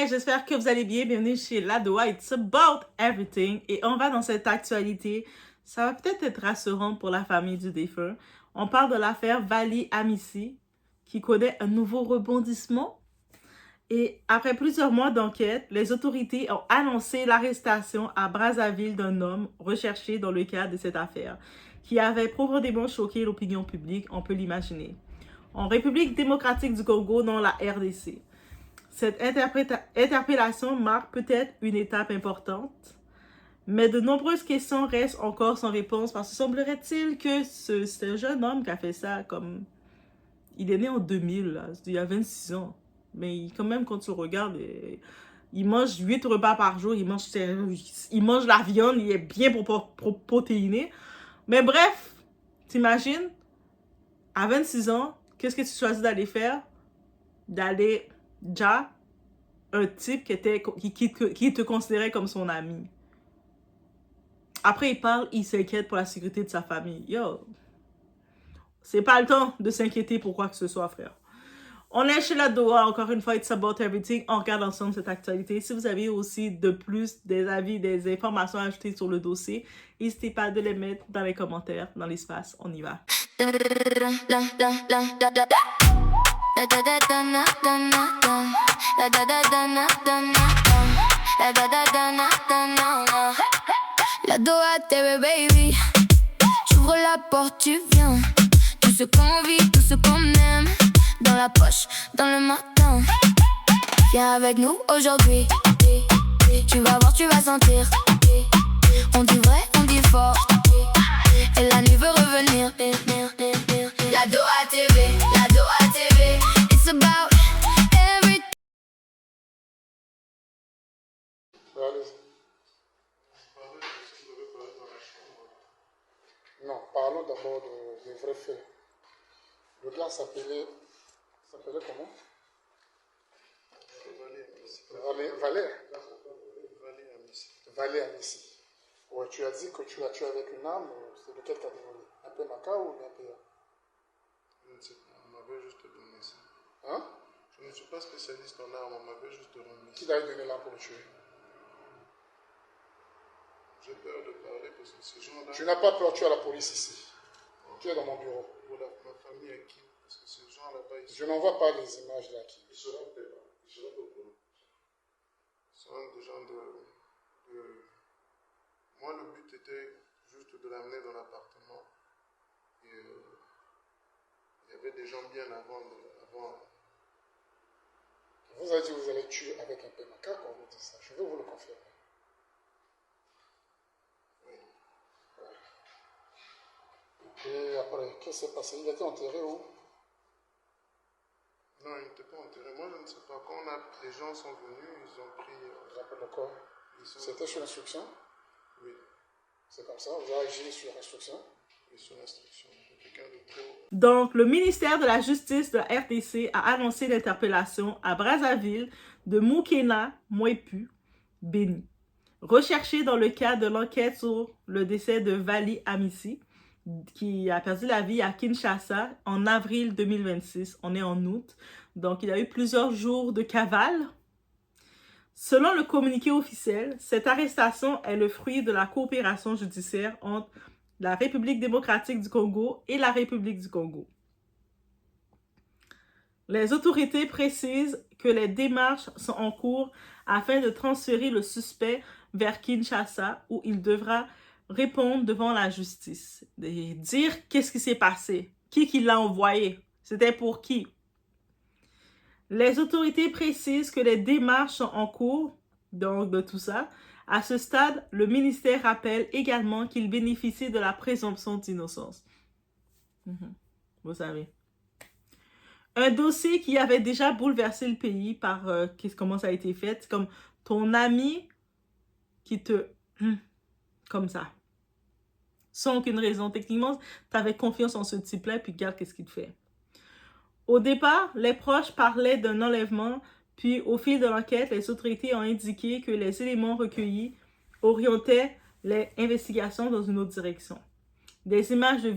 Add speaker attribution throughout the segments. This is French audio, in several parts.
Speaker 1: Hi, j'espère que vous allez bien. Bienvenue chez Ladoa. It's about everything. Et on va dans cette actualité. Ça va peut-être être rassurant pour la famille du défunt. On parle de l'affaire Vali Amissi, qui connaît un nouveau rebondissement. Et après plusieurs mois d'enquête, les autorités ont annoncé l'arrestation à Brazzaville d'un homme recherché dans le cadre de cette affaire, qui avait profondément choqué l'opinion publique, on peut l'imaginer. En République démocratique du Congo, dans la RDC. Cette interpellation marque peut-être une étape importante, mais de nombreuses questions restent encore sans réponse parce que semblerait-il que c'est un jeune homme qui a fait ça comme... Il est né en 2000, là, il y a 26 ans. Mais quand même, quand tu le regardes, il mange 8 repas par jour, il mange la viande, il est bien protéiné. Mais bref, t'imagines, à 26 ans, qu'est-ce que tu choisis d'aller faire? D'aller... déjà un type qui te considérait comme son ami. Après, il s'inquiète pour la sécurité de sa famille. Yo, c'est pas le temps de s'inquiéter pour quoi que ce soit, frère. On est chez Ladoa, encore une fois, it's about everything. On regarde ensemble cette actualité. Si vous avez aussi de plus des avis, des informations à ajouter sur le dossier, n'hésitez pas de les mettre dans les commentaires, dans l'espace. On y va.
Speaker 2: Ladoa TV baby, j'ouvre la porte, tu viens. Tout ce qu'on vit, tout ce qu'on aime, dans la poche, dans le matin. Viens avec nous aujourd'hui. Tu vas voir, tu vas sentir. On dit vrai, on dit fort. Et la nuit veut revenir. Ladoa TV, Ladoa TV. It's about everything.
Speaker 3: Non, parlons d'abord des vrais faits. Le gars s'appelait comment? Vali Amissi. Ouais, tu as dit que tu l'as tué avec une arme, c'est de quelle catégorie? Un peu maca ou un peu?
Speaker 4: Je ne sais pas, on m'avait juste donné ça.
Speaker 3: Hein?
Speaker 4: Je ne suis pas spécialiste en armes, on m'avait juste donné ça.
Speaker 3: Qui t'a donné l'arme pour le tuer?
Speaker 4: J'ai peur de parler parce que ces gens-là...
Speaker 3: Tu n'as pas peur, tu es à la police ici. Tu es dans mon bureau.
Speaker 4: Pour ma famille à qui? Parce que ces gens là-bas, ils
Speaker 3: Je n'envoie pas les images là qui.
Speaker 4: Ils seront prêts là. Ils seront au courant. Ce sont des gens de... Moi, le but était juste de l'amener dans l'appartement. Et il y avait des gens bien avant.
Speaker 3: Vous avez dit que vous allez tuer avec un peu maca quand vous dites ça. Je veux vous le confirmer. Et après, qu'est-ce qui s'est passé? Il a été enterré où?
Speaker 4: Non, il n'était pas enterré. Moi, je ne sais pas. Quand les gens sont venus, ils ont pris...
Speaker 3: Vous appelez le corps? C'était sur instruction?
Speaker 4: Oui.
Speaker 3: C'est comme ça? Vous avez agi sur instruction?
Speaker 4: Oui, sur instruction. Quelqu'un de trop...
Speaker 1: Donc, le ministère de la Justice de la RDC a annoncé l'interpellation à Brazzaville de Moukena Mwepu Beni, recherché dans le cadre de l'enquête sur le décès de Vali Amissi, qui a perdu la vie à Kinshasa en avril 2026. On est en août. Donc, il y a eu plusieurs jours de cavale. Selon le communiqué officiel, cette arrestation est le fruit de la coopération judiciaire entre la République démocratique du Congo et la République du Congo. Les autorités précisent que les démarches sont en cours afin de transférer le suspect vers Kinshasa où il devra répondre devant la justice. Et dire qu'est-ce qui s'est passé, qui l'a envoyé, c'était pour qui. Les autorités précisent que les démarches sont en cours, donc de tout ça. À ce stade, le ministère rappelle également qu'il bénéficie de la présomption d'innocence. Vous savez. Un dossier qui avait déjà bouleversé le pays par comment ça a été fait. C'est comme ton ami qui te... comme ça. Sans aucune raison. Techniquement, tu avais confiance en ce type-là, puis regarde qu'est-ce qu'il te fait. Au départ, les proches parlaient d'un enlèvement, puis au fil de l'enquête, les autorités ont indiqué que les éléments recueillis orientaient les investigations dans une autre direction. Des images de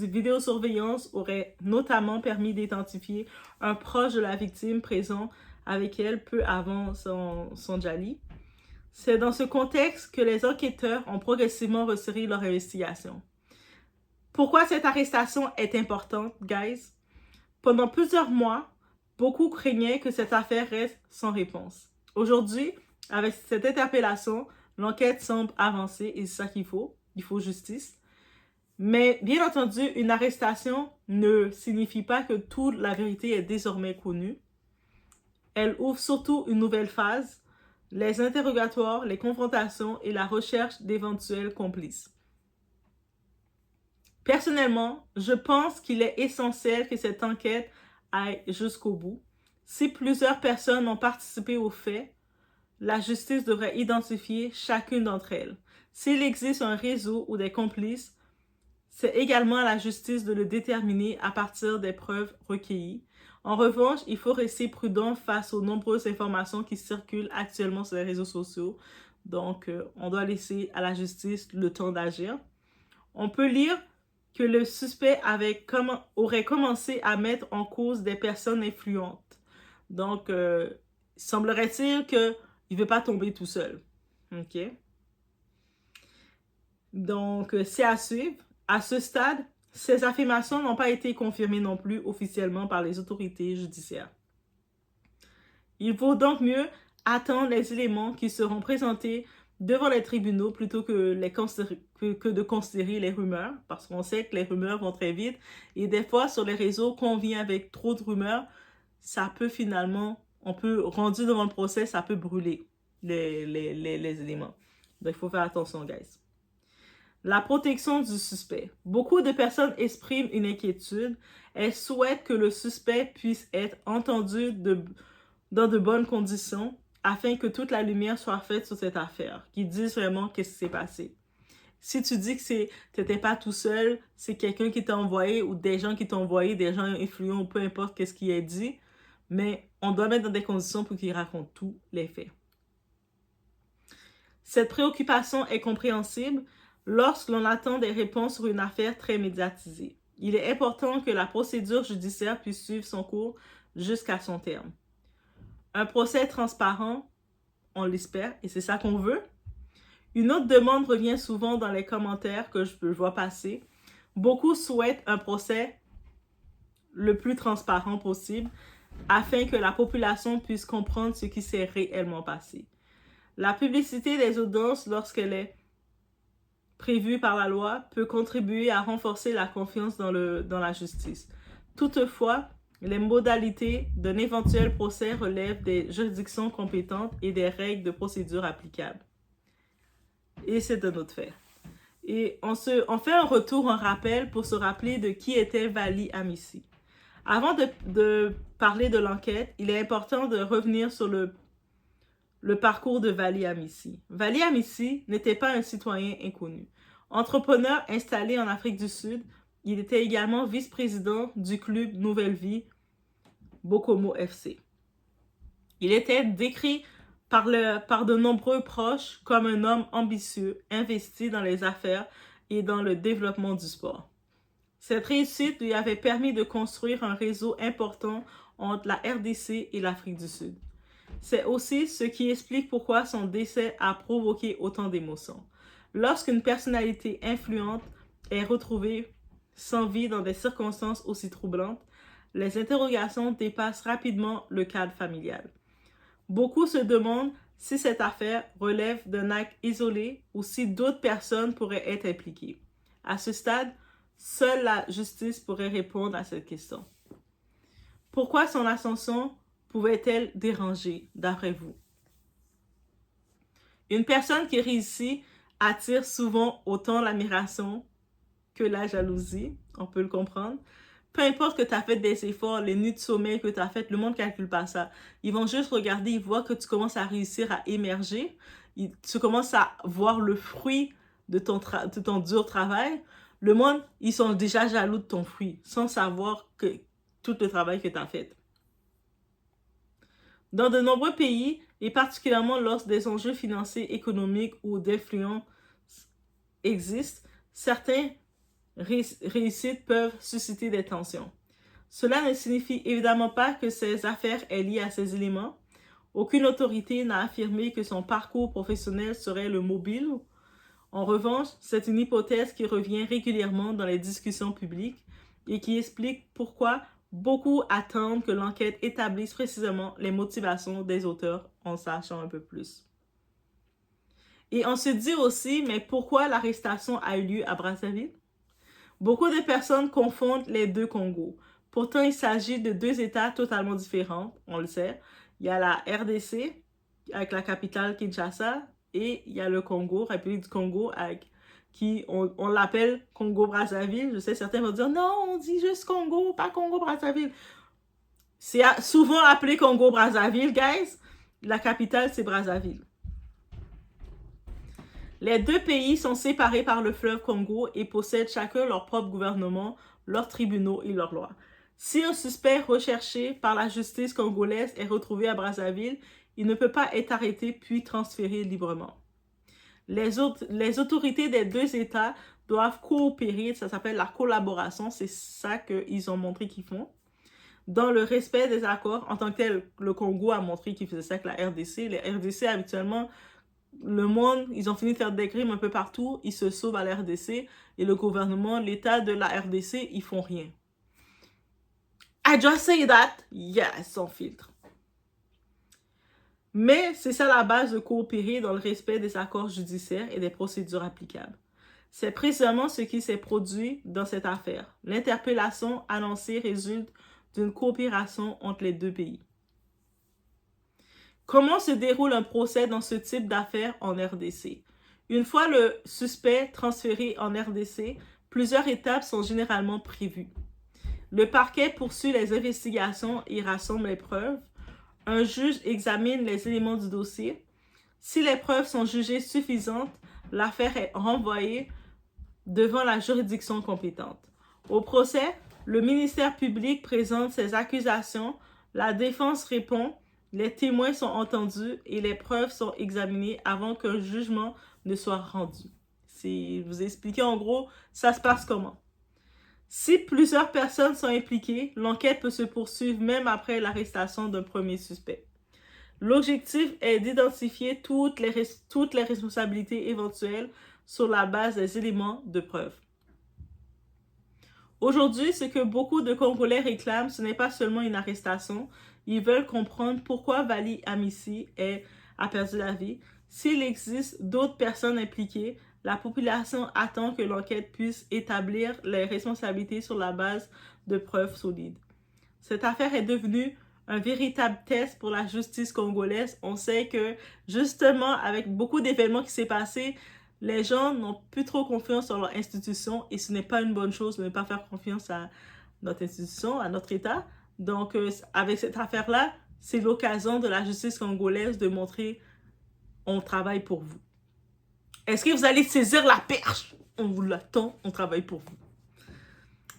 Speaker 1: vidéosurveillance auraient notamment permis d'identifier un proche de la victime présent avec elle peu avant son Djali. C'est dans ce contexte que les enquêteurs ont progressivement resserré leur investigation. Pourquoi cette arrestation est importante, guys? Pendant plusieurs mois, beaucoup craignaient que cette affaire reste sans réponse. Aujourd'hui, avec cette interpellation, l'enquête semble avancer et c'est ça qu'il faut. Il faut justice. Mais bien entendu, une arrestation ne signifie pas que toute la vérité est désormais connue. Elle ouvre surtout une nouvelle phase, les interrogatoires, les confrontations et la recherche d'éventuels complices. Personnellement, je pense qu'il est essentiel que cette enquête aille jusqu'au bout. Si plusieurs personnes ont participé aux faits, la justice devrait identifier chacune d'entre elles. S'il existe un réseau ou des complices, c'est également à la justice de le déterminer à partir des preuves recueillies. En revanche, il faut rester prudent face aux nombreuses informations qui circulent actuellement sur les réseaux sociaux. Donc, on doit laisser à la justice le temps d'agir. On peut lire que le suspect aurait commencé à mettre en cause des personnes influentes. Donc, semblerait-il qu'il ne veut pas tomber tout seul. OK? Donc, c'est à suivre. À ce stade, ces affirmations n'ont pas été confirmées non plus officiellement par les autorités judiciaires. Il vaut donc mieux attendre les éléments qui seront présentés devant les tribunaux plutôt que de considérer les rumeurs, parce qu'on sait que les rumeurs vont très vite et des fois sur les réseaux, quand on vient avec trop de rumeurs, ça peut finalement, rendu devant le procès, ça peut brûler les éléments. Donc il faut faire attention, guys. La protection du suspect. Beaucoup de personnes expriment une inquiétude. Elles souhaitent que le suspect puisse être entendu dans de bonnes conditions afin que toute la lumière soit faite sur cette affaire, qu'ils disent vraiment qu'est-ce qui s'est passé. Si tu dis que tu n'étais pas tout seul, c'est quelqu'un qui t'a envoyé ou des gens qui t'ont envoyé, des gens influents ou peu importe qu'est-ce qui est dit, mais on doit mettre dans des conditions pour qu'ils racontent tous les faits. Cette préoccupation est compréhensible lorsque l'on attend des réponses sur une affaire très médiatisée. Il est important que la procédure judiciaire puisse suivre son cours jusqu'à son terme. Un procès transparent, on l'espère, et c'est ça qu'on veut. Une autre demande revient souvent dans les commentaires que je vois passer. Beaucoup souhaitent un procès le plus transparent possible afin que la population puisse comprendre ce qui s'est réellement passé. La publicité des audiences, lorsqu'elle est prévue par la loi, peut contribuer à renforcer la confiance dans la justice. Toutefois, les modalités d'un éventuel procès relèvent des juridictions compétentes et des règles de procédure applicables. Et c'est un autre fait. Et on fait un retour, un rappel pour se rappeler de qui était Vali Amissi. Avant de parler de l'enquête, il est important de revenir sur le parcours de Vali Amissi. Vali Amissi n'était pas un citoyen inconnu. Entrepreneur installé en Afrique du Sud, il était également vice-président du club Nouvelle Vie, Bokomo FC. Il était décrit par de nombreux proches comme un homme ambitieux, investi dans les affaires et dans le développement du sport. Cette réussite lui avait permis de construire un réseau important entre la RDC et l'Afrique du Sud. C'est aussi ce qui explique pourquoi son décès a provoqué autant d'émotions. Lorsqu'une personnalité influente est retrouvée sans vie dans des circonstances aussi troublantes, les interrogations dépassent rapidement le cadre familial. Beaucoup se demandent si cette affaire relève d'un acte isolé ou si d'autres personnes pourraient être impliquées. À ce stade, seule la justice pourrait répondre à cette question. Pourquoi son ascension pouvait-elle déranger, d'après vous? Une personne qui réussit attire souvent autant l'admiration que la jalousie, on peut le comprendre. Peu importe que tu as fait des efforts, les nuits de sommeil que tu as faites, le monde ne calcule pas ça. Ils vont juste regarder, ils voient que tu commences à réussir à émerger, tu commences à voir le fruit de ton dur travail. Le monde, ils sont déjà jaloux de ton fruit, sans savoir que tout le travail que tu as fait. Dans de nombreux pays, et particulièrement lorsque des enjeux financiers, économiques ou d'influence existent, certaines réussites peuvent susciter des tensions. Cela ne signifie évidemment pas que ces affaires est liée à ces éléments. Aucune autorité n'a affirmé que son parcours professionnel serait le mobile. En revanche, c'est une hypothèse qui revient régulièrement dans les discussions publiques et qui explique pourquoi beaucoup attendent que l'enquête établisse précisément les motivations des auteurs en sachant un peu plus. Et on se dit aussi, mais pourquoi l'arrestation a eu lieu à Brazzaville? Beaucoup de personnes confondent les deux Congos. Pourtant, il s'agit de deux États totalement différents, on le sait. Il y a la RDC avec la capitale Kinshasa et il y a le Congo, République du Congo, avec qui on l'appelle Congo-Brazzaville. Je sais, certains vont dire non, on dit juste Congo, pas Congo-Brazzaville. C'est souvent appelé Congo-Brazzaville, guys. La capitale, c'est Brazzaville. Les deux pays sont séparés par le fleuve Congo et possèdent chacun leur propre gouvernement, leurs tribunaux et leurs lois. Si un suspect recherché par la justice congolaise est retrouvé à Brazzaville, il ne peut pas être arrêté puis transféré librement. Les autorités des deux États doivent coopérer, ça s'appelle la collaboration, c'est ça qu'ils ont montré qu'ils font. Dans le respect des accords, en tant que tel, le Congo a montré qu'il faisait ça avec la RDC. Les RDC, habituellement, le monde, ils ont fini de faire des crimes un peu partout, ils se sauvent à la RDC, et le gouvernement, l'État de la RDC, ils font rien. I just say that, yes, sans filtre. Mais c'est ça la base de coopérer dans le respect des accords judiciaires et des procédures applicables. C'est précisément ce qui s'est produit dans cette affaire. L'interpellation annoncée résulte d'une coopération entre les deux pays. Comment se déroule un procès dans ce type d'affaires en RDC? Une fois le suspect transféré en RDC, plusieurs étapes sont généralement prévues. Le parquet poursuit les investigations et rassemble les preuves. Un juge examine les éléments du dossier. Si les preuves sont jugées suffisantes, l'affaire est renvoyée devant la juridiction compétente. Au procès, le ministère public présente ses accusations, la défense répond, les témoins sont entendus et les preuves sont examinées avant qu'un jugement ne soit rendu. Si je vous expliquer en gros, ça se passe comment? Si plusieurs personnes sont impliquées, l'enquête peut se poursuivre même après l'arrestation d'un premier suspect. L'objectif est d'identifier toutes les responsabilités éventuelles sur la base des éléments de preuve. Aujourd'hui, ce que beaucoup de Congolais réclament, ce n'est pas seulement une arrestation. Ils veulent comprendre pourquoi Vali Amissi a perdu la vie. S'il existe d'autres personnes impliquées, la population attend que l'enquête puisse établir les responsabilités sur la base de preuves solides. Cette affaire est devenue un véritable test pour la justice congolaise. On sait que, justement, avec beaucoup d'événements qui s'est passé, les gens n'ont plus trop confiance en leur institution et ce n'est pas une bonne chose de ne pas faire confiance à notre institution, à notre État. Donc, avec cette affaire-là, c'est l'occasion de la justice congolaise de montrer on travaille pour vous. Est-ce que vous allez saisir la perche? On vous l'attend, on travaille pour vous.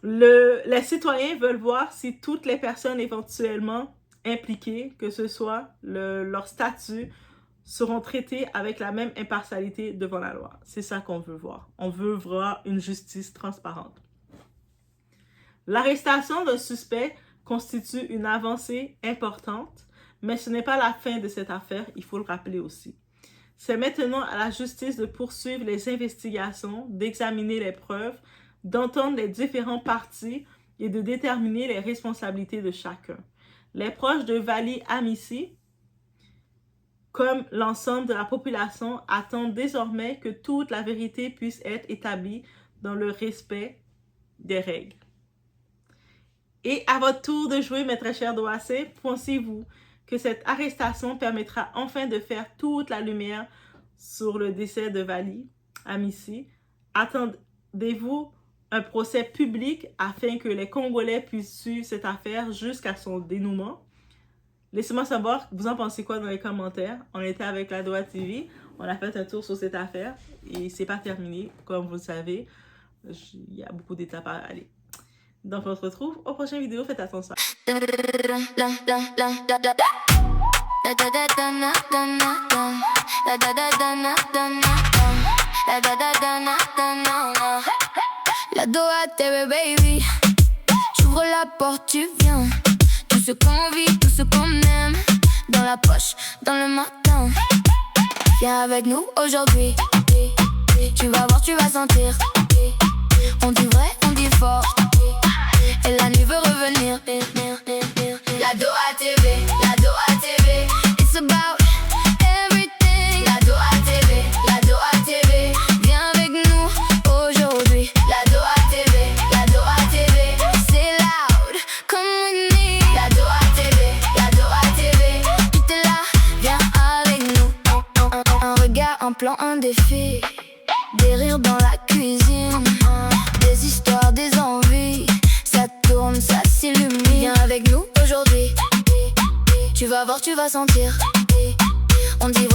Speaker 1: Les citoyens veulent voir si toutes les personnes éventuellement impliquées, que ce soit leur statut, seront traitées avec la même impartialité devant la loi. C'est ça qu'on veut voir. On veut voir une justice transparente. L'arrestation d'un suspect constitue une avancée importante, mais ce n'est pas la fin de cette affaire, il faut le rappeler aussi. C'est maintenant à la justice de poursuivre les investigations, d'examiner les preuves, d'entendre les différents parties et de déterminer les responsabilités de chacun. Les proches de Vali Amissi, comme l'ensemble de la population, attendent désormais que toute la vérité puisse être établie dans le respect des règles. Et à votre tour de jouer, mes très chers Doassé, pensez-vous que cette arrestation permettra enfin de faire toute la lumière sur le décès de Vali Amissi? Attendez-vous un procès public afin que les Congolais puissent suivre cette affaire jusqu'à son dénouement? Laissez-moi savoir, vous en pensez quoi dans les commentaires. On était avec la Doa TV, on a fait un tour sur cette affaire et c'est pas terminé, comme vous le savez. Il y a beaucoup d'étapes à aller. Donc on se retrouve aux prochaines vidéos, faites attention.
Speaker 2: La Doa TV, baby. J'ouvre la porte, tu viens. Tout ce qu'on vit, tout ce qu'on aime. Dans la poche, dans le matin. Viens avec nous aujourd'hui. Tu vas voir, tu vas sentir. On dit vrai, on dit fort. Et la nuit veut revenir. La Doha TV, la Doha TV. It's about everything. La Doha TV, la Doha TV. Viens avec nous aujourd'hui. La Doha TV, la Doha TV. C'est loud, come with me. La Doha TV, la Doha TV. Tout est là, viens avec nous. Un regard, un plan, un défi. Des rires dans la cuisine. Des histoires, des envies. Ça tourne, ça s'illumine. Viens avec nous aujourd'hui. Tu vas voir, tu vas sentir. On dit